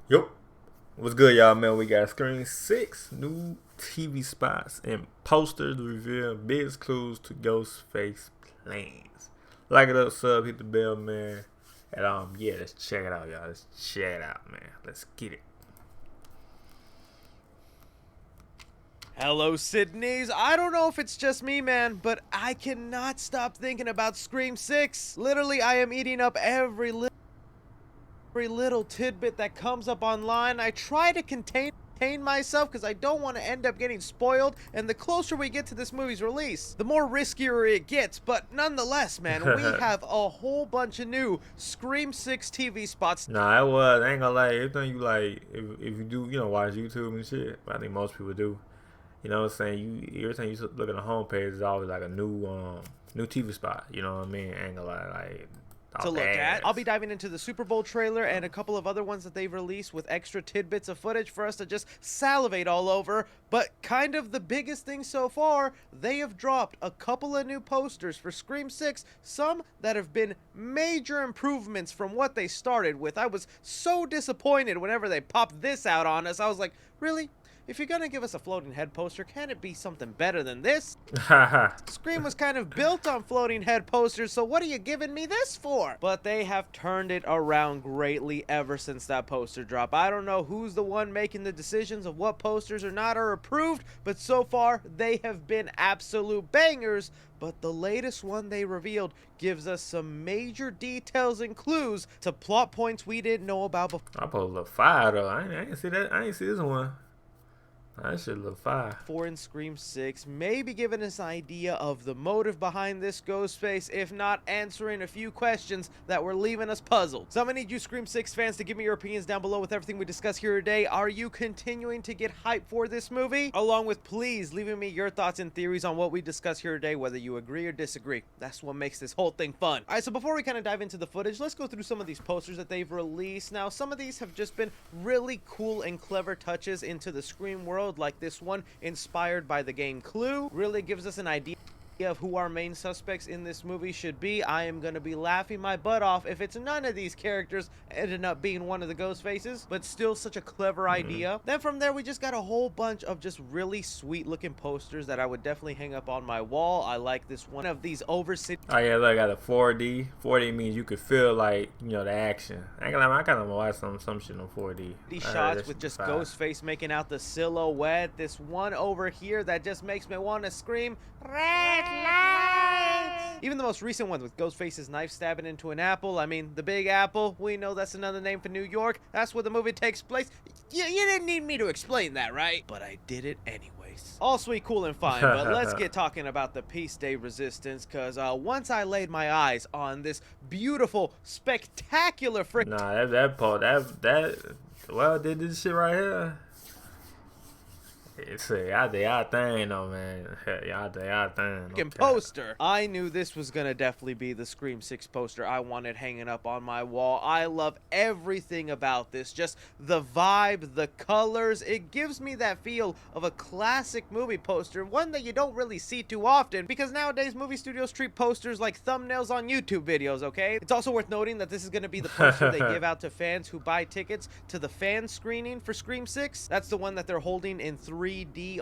Yup. What's good, y'all, man? We got Screen 6 new TV spots and posters reveal biggest clues to Ghostface plans. Like it up, sub, hit the bell, man. And yeah, let's check it out, y'all. Let's check it out, man. Let's get it. Hello, Sydneys. I don't know if it's just me, man, but I cannot stop thinking about Scream 6. Literally, I am eating up every little tidbit that comes up online. I try to contain myself because I don't want to end up getting spoiled, and the closer we get to this movie's release, the more riskier it gets. But nonetheless, man, we have a whole bunch of new Scream 6 TV spots. Nah, it was. I ain't gonna lie. Everything you like, if you do, watch YouTube and shit. But I think most people do. You know what I'm saying? Every time you look at the homepage, it's always like a new TV spot. You know what I mean? I ain't gonna lie, like To look at. I'll be diving into the Super Bowl trailer and a couple of other ones that they've released with extra tidbits of footage for us to just salivate all over. But kind of the biggest thing so far, they have dropped a couple of new posters for Scream 6, some that have been major improvements from what they started with. I was so disappointed whenever they popped this out on us. I was like, really? If you're gonna give us a floating head poster, can it be something better than this? Scream was kind of built on floating head posters, so what are you giving me this for? But they have turned it around greatly ever since that poster drop. I don't know who's the one making the decisions of what posters or not are approved, but so far they have been absolute bangers. But the latest one they revealed gives us some major details and clues to plot points we didn't know about before. I supposed to look fire though. I ain't see that. I ain't see this one. That shit look fire. In Scream 6, maybe giving us an idea of the motive behind this Ghostface, if not answering a few questions that were leaving us puzzled. So I'm gonna need you Scream 6 fans to give me your opinions down below with everything we discuss here today. Are you continuing to get hyped for this movie? Along with please leaving me your thoughts and theories on what we discuss here today, whether you agree or disagree. That's what makes this whole thing fun. Alright, so before we kind of dive into the footage, let's go through some of these posters that they've released. Now, some of these have just been really cool and clever touches into the Scream world, like this one inspired by the game Clue. Really gives us an idea of who our main suspects in this movie should be. I am going to be laughing my butt off if it's none of these characters ended up being one of the ghost faces, but still such a clever idea. Then from there, we just got a whole bunch of just really sweet looking posters that I would definitely hang up on my wall. I like this one of these over city. Oh yeah, look, I got a 4D. 4D means you could feel like, the action. I kind of watch some shit on 4D. These shots with just Ghostface making out the silhouette. This one over here that just makes me want to scream, red lights! Even the most recent one with Ghostface's knife stabbing into an apple. I mean, the Big Apple. We know that's another name for New York. That's where the movie takes place. You didn't need me to explain that, right? But I did it anyways. All sweet, cool, and fine, but let's get talking about the Peace Day Resistance, because once I laid my eyes on this beautiful, spectacular well, did this shit right here. Y'all do y'all thing though, man. Y'all do y'all thing. Poster. I knew this was gonna definitely be the Scream 6 poster I wanted hanging up on my wall. I love everything about this. Just the vibe, the colors. It gives me that feel of a classic movie poster, one that you don't really see too often, because nowadays movie studios treat posters like thumbnails on YouTube videos, okay? It's also worth noting that this is gonna be the poster they give out to fans who buy tickets to the fan screening for Scream 6. That's the one that they're holding in 3D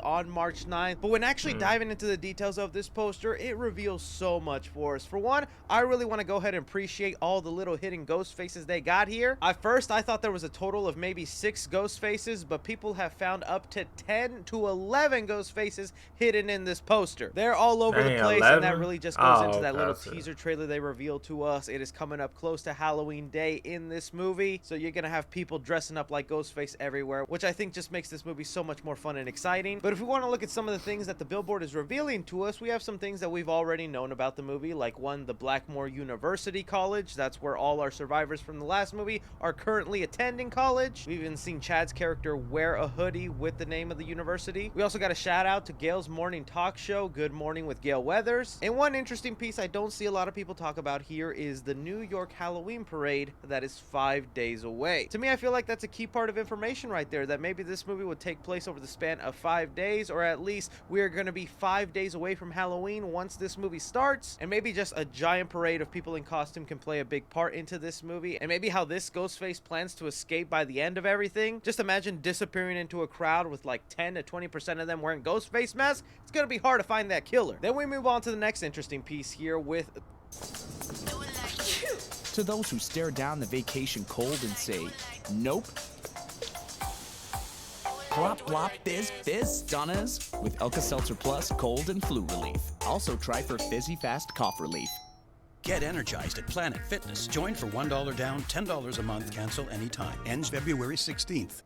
on March 9th. But when actually diving into the details of this poster, it reveals so much for us. For one, I really want to go ahead and appreciate all the little hidden ghost faces they got here. At first, I thought there was a total of maybe 6 ghost faces, but people have found up to 10 to 11 ghost faces hidden in this poster. They're all over the place, 11? And that really just goes into that little teaser trailer they revealed to us. It is coming up close to Halloween Day in this movie, so you're gonna have people dressing up like Ghostface everywhere, which I think just makes this movie so much more fun and exciting. But if we want to look at some of the things that the billboard is revealing to us, we have some things that we've already known about the movie, like one, the Blackmore University College. That's where all our survivors from the last movie are currently attending college. We've even seen Chad's character wear a hoodie with the name of the university. We also got a shout out to Gail's morning talk show, Good Morning with Gail Weathers. And one interesting piece I don't see a lot of people talk about here is the New York Halloween parade that is 5 days away. To me, I feel like that's a key part of information right there, that maybe this movie would take place over the span of 5 days, or at least we're going to be 5 days away from Halloween once this movie starts, and maybe just a giant parade of people in costume can play a big part into this movie, and maybe how this Ghostface plans to escape by the end of everything. Just imagine disappearing into a crowd with like 10 to 20% of them wearing Ghostface masks. It's going to be hard to find that killer. Then we move on to the next interesting piece here with... To those who stare down the vacation cold and say, nope. Plop, plop, fizz, fizz, stunners with Alka-Seltzer Plus cold and flu relief. Also try for fizzy fast cough relief. Get energized at Planet Fitness. Join for $1 down, $10 a month, cancel anytime. Ends February 16th.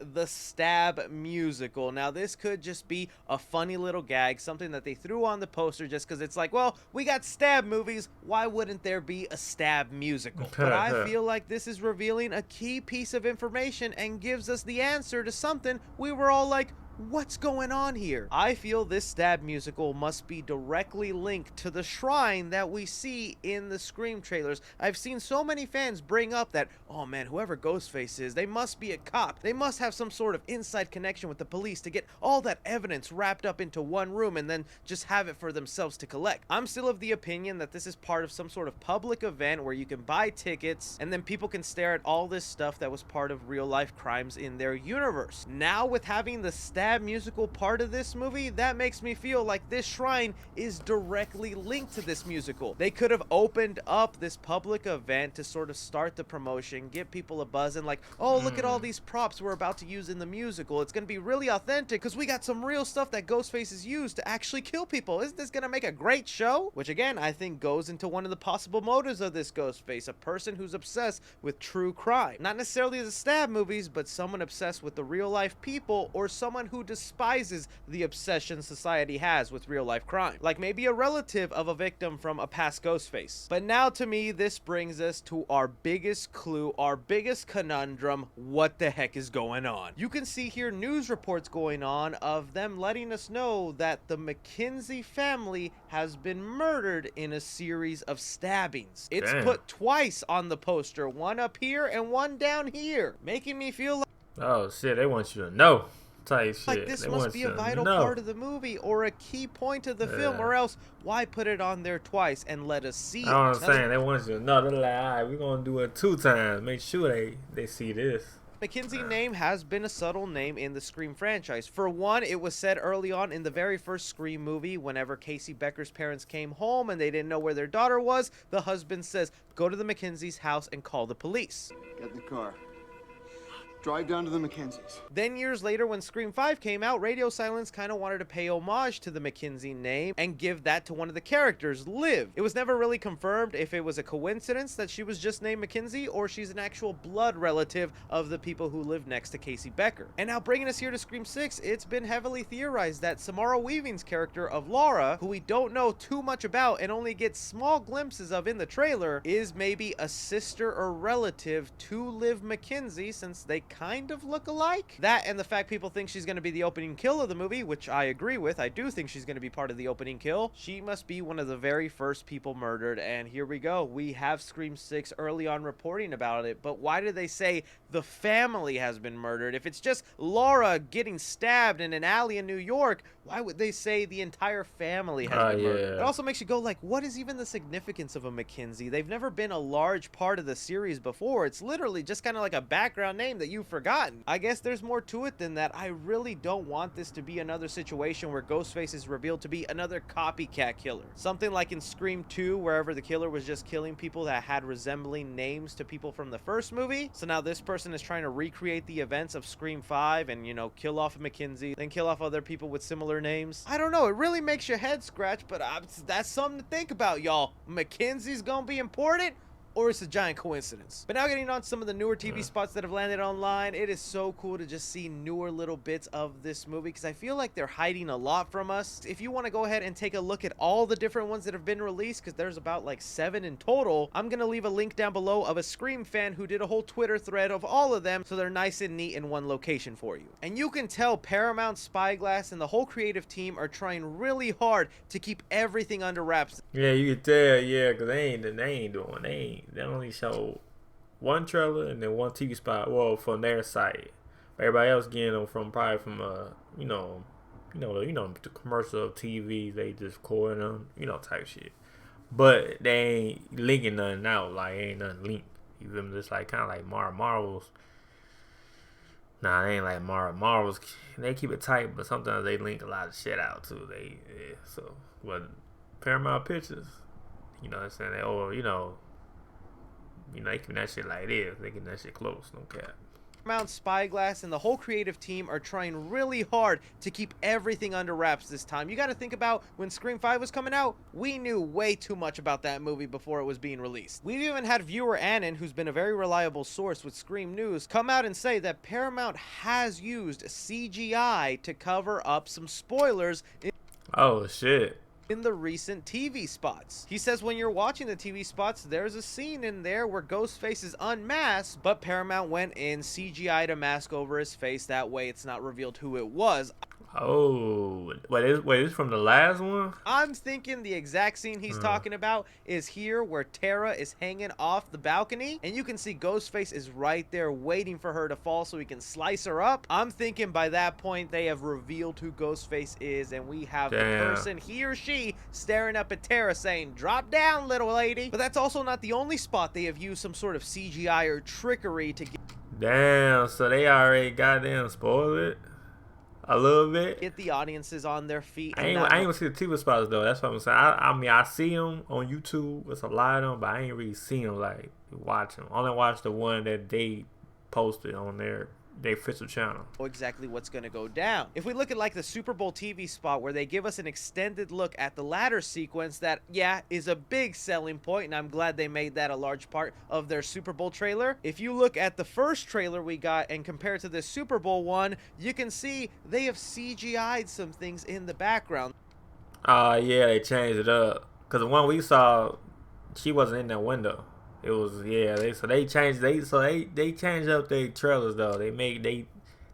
The Stab musical. Now this could just be a funny little gag, something that they threw on the poster just because it's like, well, we got Stab movies, why wouldn't there be a Stab musical? But I feel like this is revealing a key piece of information and gives us the answer to something we were all like, what's going on here? I feel this Stab musical must be directly linked to the shrine that we see in the Scream trailers. I've seen so many fans bring up that, oh man, whoever Ghostface is, they must be a cop. They must have some sort of inside connection with the police to get all that evidence wrapped up into one room and then just have it for themselves to collect. I'm still of the opinion that this is part of some sort of public event where you can buy tickets and then people can stare at all this stuff that was part of real life crimes in their universe. Now with having the Stab musical part of this movie, that makes me feel like this shrine is directly linked to this musical. They could have opened up this public event to sort of start the promotion, give people a buzz, and like, oh, look at all these props we're about to use in the musical. It's gonna be really authentic because we got some real stuff that Ghostface has used to actually kill people. Isn't this gonna make a great show? Which again, I think goes into one of the possible motives of this Ghostface, a person who's obsessed with true crime. Not necessarily the Stab movies, but someone obsessed with the real life people, or someone who despises the obsession society has with real life crime. Like maybe a relative of a victim from a past Ghostface. But now to me, this brings us to our biggest clue, our biggest conundrum. What the heck is going on? You can see here news reports going on of them letting us know that the McKenzie family has been murdered in a series of stabbings. It's put twice on the poster, one up here and one down here, making me feel like, oh shit, they want you to know. Like this must be a vital part of the movie or a key point of the film, or else why put it on there twice and let us see it? I'm saying, they want you to know. They're like, all right, we're gonna do it 2 times. Make sure they see this. McKenzie name has been a subtle name in the Scream franchise. For one, it was said early on in the very first Scream movie, whenever Casey Becker's parents came home and they didn't know where their daughter was, the husband says, go to the McKenzie's house and call the police. Get in the car. Drive down to the McKenzies. Then years later, when Scream 5 came out, Radio Silence kind of wanted to pay homage to the McKenzie name and give that to one of the characters, Liv. It was never really confirmed if it was a coincidence that she was just named McKenzie or she's an actual blood relative of the people who lived next to Casey Becker. And now bringing us here to Scream 6, it's been heavily theorized that Samara Weaving's character of Laura, who we don't know too much about and only get small glimpses of in the trailer, is maybe a sister or relative to Liv McKenzie, since they kind of look alike. That and the fact people think she's going to be the opening kill of the movie, which I agree with. I do think she's going to be part of the opening kill. She must be one of the very first people murdered, and here we go. We have Scream 6 early on reporting about it, but why do they say the family has been murdered? If it's just Laura getting stabbed in an alley in New York, why would they say the entire family has been murdered? It also makes you go like, what is even the significance of a McKenzie? They've never been a large part of the series before. It's literally just kind of like a background name that you've forgotten. I guess there's more to it than that. I really don't want this to be another situation where Ghostface is revealed to be another copycat killer. Something like in Scream 2, wherever the killer was just killing people that had resembling names to people from the first movie. So now this person is trying to recreate the events of Scream 5 and, you know, kill off a McKenzie, then kill off other people with similar names. I don't know. It really makes your head scratch, but that's something to think about, y'all. McKenzie's gonna be important? Or it's a giant coincidence. But now getting on some of the newer TV spots that have landed online, it is so cool to just see newer little bits of this movie because I feel like they're hiding a lot from us. If you want to go ahead and take a look at all the different ones that have been released, because there's about like 7 in total, I'm going to leave a link down below of a Scream fan who did a whole Twitter thread of all of them, so they're nice and neat in one location for you. And you can tell Paramount, Spyglass, and the whole creative team are trying really hard to keep everything under wraps. Yeah, you can tell, yeah, because they only show one trailer and then one TV spot, well, from their site. Everybody else getting them from probably from the commercial TV, they just recording them, type shit. But they ain't linking nothing out, like ain't nothing linked. You feel me? Just like kind of like Marvels. Nah, they ain't like Marvels. They keep it tight, but sometimes they link a lot of shit out too. So what Paramount Pictures, you know what I'm saying? They keep that shit like this. They keep that shit close, no cap. Paramount, Spyglass, and the whole creative team are trying really hard to keep everything under wraps this time. You got to think about when Scream 5 was coming out, we knew way too much about that movie before it was being released. We've even had viewer Annan, who's been a very reliable source with Scream News, come out and say that Paramount has used CGI to cover up some spoilers Oh shit. in the recent TV spots. He says when you're watching the TV spots, there's a scene in there where Ghostface is unmasked, but Paramount went in CGI'd a mask over his face. That way it's not revealed who it was. Oh, wait, it's from the last one? I'm thinking the exact scene he's talking about is here where Tara is hanging off the balcony and you can see Ghostface is right there waiting for her to fall so he can slice her up. I'm thinking by that point they have revealed who Ghostface is and we have the person, he or she, staring up at Tara saying, "Drop down, little lady." But that's also not the only spot they have used some sort of CGI or trickery to Damn, so they already goddamn spoiled it a little bit. get the audiences on their feet. I ain't gonna see the TV spots though. That's what I'm saying. I mean, I see them on YouTube. There's a lot of them, but I ain't really seen them like watch them. I only watched the one that they posted on their official channel. Exactly what's going to go down. If we look at like the Super Bowl TV spot where they give us an extended look at the ladder sequence, that is a big selling point, and I'm glad they made that a large part of their Super Bowl trailer. If you look at the first trailer we got and compare it to the Super Bowl one, you can see they have CGI'd some things in the background. Yeah, they changed it up because the one we saw, she wasn't in that window. It was they changed up their trailers though. They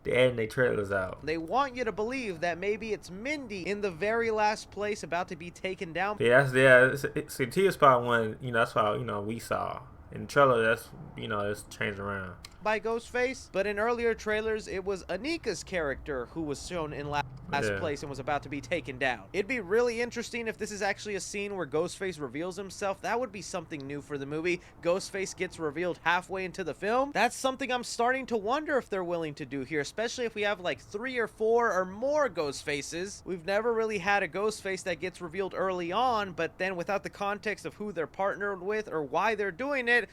adding their trailers out. They want you to believe that maybe it's Mindy in the very last place about to be taken down. See, T spot one, that's why we saw in the trailer. That's it's changed around By Ghostface, but in earlier trailers it was Anika's character who was shown in last place and was about to be taken down. It'd be really interesting if this is actually a scene where Ghostface reveals himself. That would be something new for the movie. Ghostface gets revealed halfway into the film. That's something I'm starting to wonder if they're willing to do here, especially if we have like 3 or 4 or more Ghostfaces. We've never really had a Ghostface that gets revealed early on, but then without the context of who they're partnered with or why they're doing it,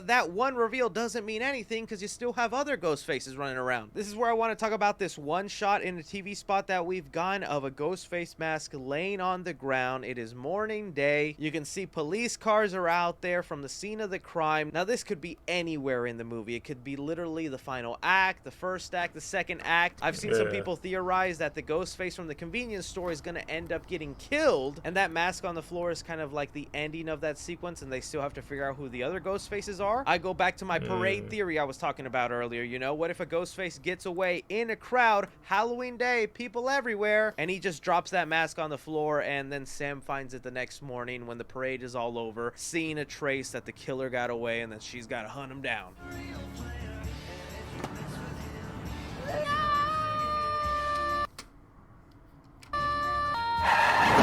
that one reveal doesn't mean anything because you still have other Ghostfaces running around. This is where I want to talk about this one shot in a TV spot that we've gotten of a Ghostface mask laying on the ground. It is morning day. You can see police cars are out there from the scene of the crime. Now this could be anywhere in the movie. It could be literally the final act, the first act, the second act. I've seen some people theorize that the Ghostface from the convenience store is going to end up getting killed, and that mask on the floor is kind of like the ending of that sequence, and they still have to figure out who the other Ghostfaces are. I go back to my parade theory I was talking about earlier. What if a Ghostface gets away in a crowd, Halloween day, people everywhere, and he just drops that mask on the floor, and then Sam finds it the next morning when the parade is all over, seeing a trace that the killer got away and that she's got to hunt him down.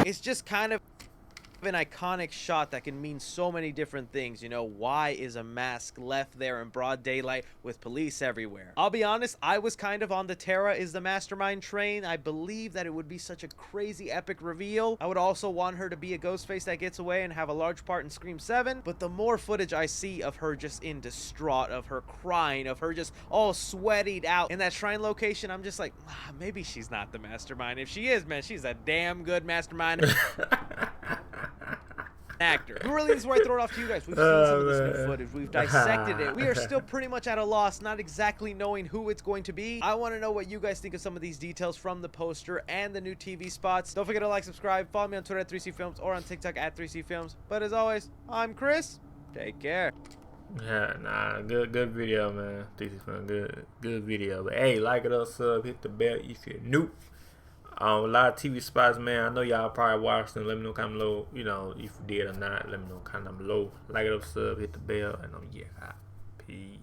It's just kind of an iconic shot that can mean so many different things. Why is a mask left there in broad daylight with police everywhere? I'll be honest, I was kind of on the Tara is the mastermind train. I believe that it would be such a crazy epic reveal. I would also want her to be a Ghostface that gets away and have a large part in Scream 7, but the more footage I see of her just in distraught, of her crying, of her just all sweated out in that shrine location, I'm just like, maybe she's not the mastermind. If she is, man, she's a damn good mastermind actor. Who really is where I throw it off to you guys? We've seen some of this new footage. We've dissected it. We are still pretty much at a loss, not exactly knowing who it's going to be. I want to know what you guys think of some of these details from the poster and the new TV spots. Don't forget to like, subscribe, follow me on Twitter at 3CFilms or on TikTok at 3CFilms. But as always, I'm Chris. Take care. Good video, man. 3CFilms, good video. But hey, like it up, sub, hit the bell if you're new. A lot of TV spots, man. I know y'all probably watched them. Let me know kind of below, if you did or not. Let me know kind of below. Like it up, sub, hit the bell, and yeah, peace.